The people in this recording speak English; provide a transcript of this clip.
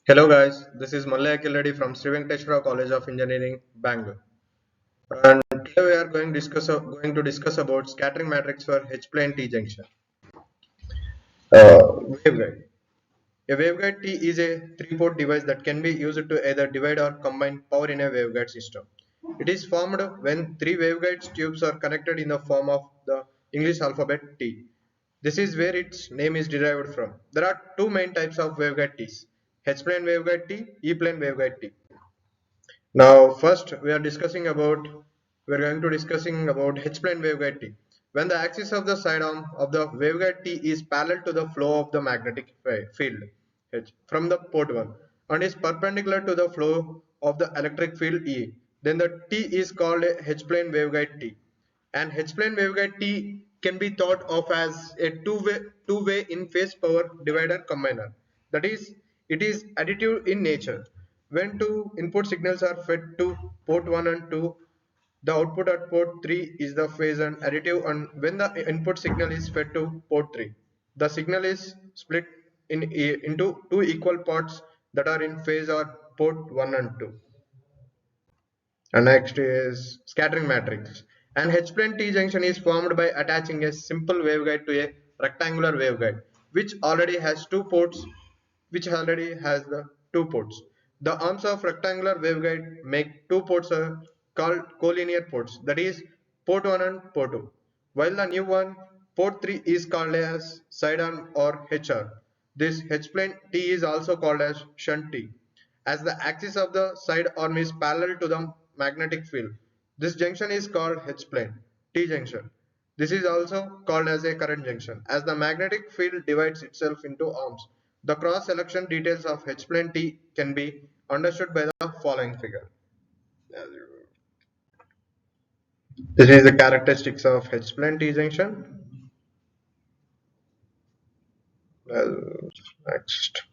Hello guys, this is Mallya Akil Reddy from Sri Venkateswara College of Engineering, Bangalore. And today we are going to discuss about scattering matrix for H-plane T junction. Waveguide. A waveguide T is a three-port device that can be used to either divide or combine power in a waveguide system. It is formed when three waveguide tubes are connected in the form of the English alphabet T. This is where its name is derived from. There are two main types of waveguide Ts: H-plane waveguide T, E-plane waveguide T. Now, first we are going to discussing about H-plane waveguide T. When the axis of the side arm of the waveguide T is parallel to the flow of the magnetic field H from the port 1 and is perpendicular to the flow of the electric field E, then the T is called a H-plane waveguide T. And H-plane waveguide T can be thought of as a two-way in-phase power divider combiner. That is, it is additive in nature. When two input signals are fed to port 1 and 2, the output at port 3 is the phase and additive, and when the input signal is fed to port 3, the signal is split into two equal parts that are in phase or port 1 and 2. And next is scattering matrix. An H-plane T-junction is formed by attaching a simple waveguide to a rectangular waveguide which already has the two ports. The arms of rectangular waveguide make two ports called collinear ports, that is port 1 and port 2, while the new one, port 3, is called as side arm or HR. This H-plane T is also called as shunt T, as the axis of the side arm is parallel to the magnetic field. This junction is called H-plane T junction. This is also called as a current junction, as the magnetic field divides itself into arms. The cross-section details of H-plane T can be understood by the following figure. This is the characteristics of H-plane T junction. Well, next.